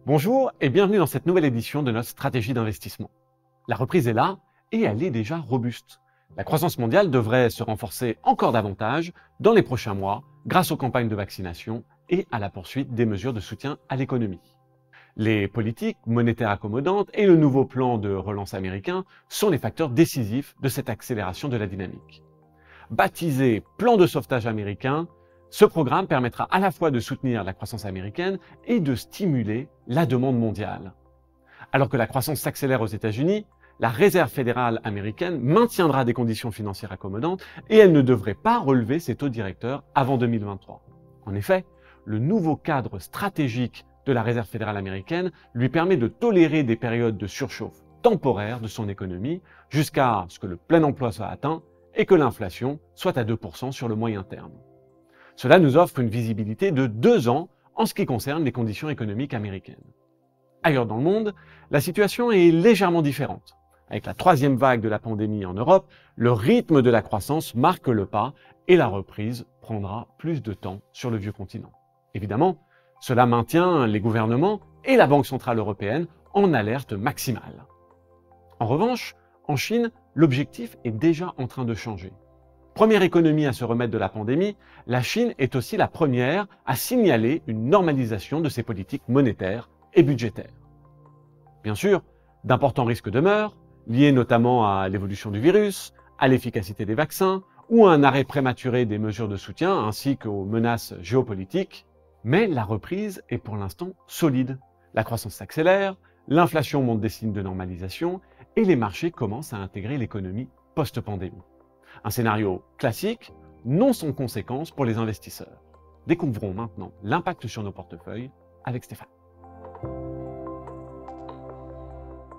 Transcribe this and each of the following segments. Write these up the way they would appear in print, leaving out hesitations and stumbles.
Bonjour et bienvenue dans cette nouvelle édition de notre stratégie d'investissement. La reprise est là et elle est déjà robuste. La croissance mondiale devrait se renforcer encore davantage dans les prochains mois grâce aux campagnes de vaccination et à la poursuite des mesures de soutien à l'économie. Les politiques monétaires accommodantes et le nouveau plan de relance américain sont les facteurs décisifs de cette accélération de la dynamique. Baptisé plan de sauvetage américain, ce programme permettra à la fois de soutenir la croissance américaine et de stimuler la demande mondiale. Alors que la croissance s'accélère aux États-Unis, la Réserve fédérale américaine maintiendra des conditions financières accommodantes et elle ne devrait pas relever ses taux directeurs avant 2023. En effet, le nouveau cadre stratégique de la Réserve fédérale américaine lui permet de tolérer des périodes de surchauffe temporaire de son économie jusqu'à ce que le plein emploi soit atteint et que l'inflation soit à 2% sur le moyen terme. Cela nous offre une visibilité de 2 ans en ce qui concerne les conditions économiques américaines. Ailleurs dans le monde, la situation est légèrement différente. Avec la 3e vague de la pandémie en Europe, le rythme de la croissance marque le pas et la reprise prendra plus de temps sur le vieux continent. Évidemment, cela maintient les gouvernements et la Banque centrale européenne en alerte maximale. En revanche, en Chine, l'objectif est déjà en train de changer. Première économie à se remettre de la pandémie, la Chine est aussi la première à signaler une normalisation de ses politiques monétaires et budgétaires. Bien sûr, d'importants risques demeurent, liés notamment à l'évolution du virus, à l'efficacité des vaccins ou à un arrêt prématuré des mesures de soutien ainsi qu'aux menaces géopolitiques, mais la reprise est pour l'instant solide. La croissance s'accélère, l'inflation montre des signes de normalisation et les marchés commencent à intégrer l'économie post-pandémie. Un scénario classique, non sans conséquences pour les investisseurs. Découvrons maintenant l'impact sur nos portefeuilles avec Stéphane.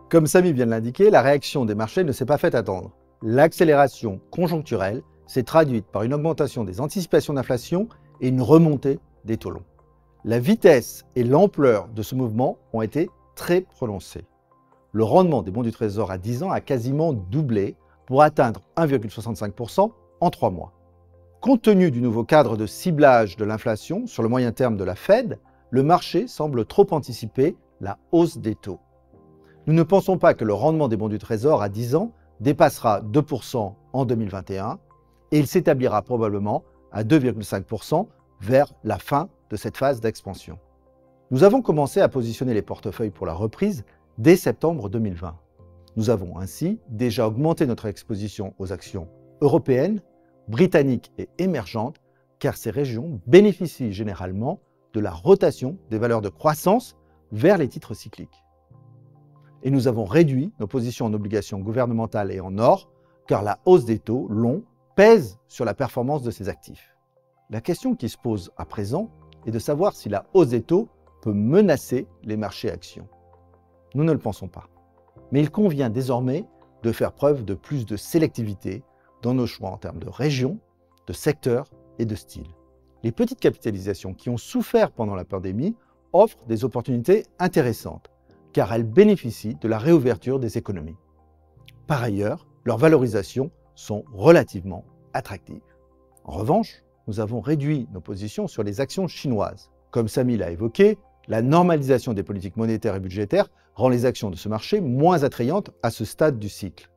Comme Samy vient de l'indiquer, la réaction des marchés ne s'est pas faite attendre. L'accélération conjoncturelle s'est traduite par une augmentation des anticipations d'inflation et une remontée des taux longs. La vitesse et l'ampleur de ce mouvement ont été très prononcées. Le rendement des bons du Trésor à 10 ans a quasiment doublé pour atteindre 1,65% en 3 mois. Compte tenu du nouveau cadre de ciblage de l'inflation sur le moyen terme de la Fed, le marché semble trop anticiper la hausse des taux. Nous ne pensons pas que le rendement des bons du Trésor à 10 ans dépassera 2% en 2021 et il s'établira probablement à 2,5% vers la fin de cette phase d'expansion. Nous avons commencé à positionner les portefeuilles pour la reprise dès septembre 2020. Nous avons ainsi déjà augmenté notre exposition aux actions européennes, britanniques et émergentes, car ces régions bénéficient généralement de la rotation des valeurs de croissance vers les titres cycliques. Et nous avons réduit nos positions en obligations gouvernementales et en or, car la hausse des taux longs pèse sur la performance de ces actifs. La question qui se pose à présent est de savoir si la hausse des taux peut menacer les marchés actions. Nous ne le pensons pas. Mais il convient désormais de faire preuve de plus de sélectivité dans nos choix en termes de région, de secteur et de style. Les petites capitalisations qui ont souffert pendant la pandémie offrent des opportunités intéressantes, car elles bénéficient de la réouverture des économies. Par ailleurs, leurs valorisations sont relativement attractives. En revanche, nous avons réduit nos positions sur les actions chinoises. Comme Samy l'a évoqué, la normalisation des politiques monétaires et budgétaires rend les actions de ce marché moins attrayantes à ce stade du cycle.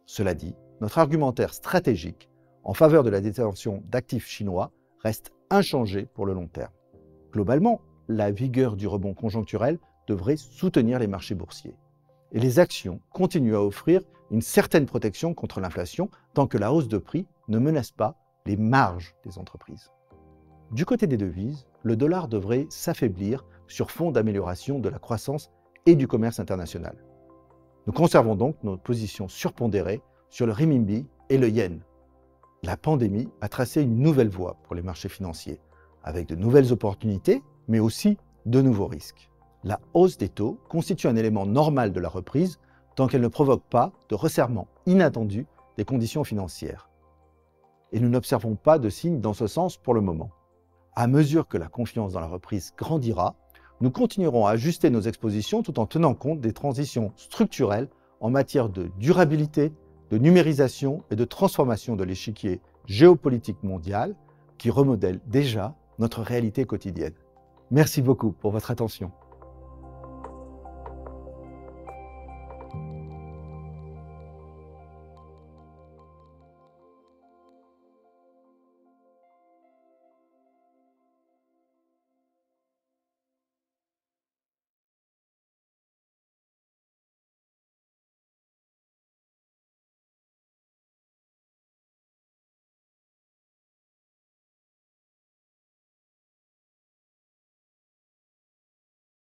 Cela dit, notre argumentaire stratégique en faveur de la détention d'actifs chinois reste inchangé pour le long terme. Globalement, la vigueur du rebond conjoncturel devrait soutenir les marchés boursiers. Et les actions continuent à offrir une certaine protection contre l'inflation tant que la hausse de prix ne menace pas les marges des entreprises. Du côté des devises, le dollar devrait s'affaiblir sur fond d'amélioration de la croissance et du commerce international. Nous conservons donc notre position surpondérée sur le renminbi et le yen. La pandémie a tracé une nouvelle voie pour les marchés financiers, avec de nouvelles opportunités, mais aussi de nouveaux risques. La hausse des taux constitue un élément normal de la reprise tant qu'elle ne provoque pas de resserrement inattendu des conditions financières. Et nous n'observons pas de signes dans ce sens pour le moment. À mesure que la confiance dans la reprise grandira, nous continuerons à ajuster nos expositions tout en tenant compte des transitions structurelles en matière de durabilité, de numérisation et de transformation de l'échiquier géopolitique mondial qui remodèle déjà notre réalité quotidienne. Merci beaucoup pour votre attention.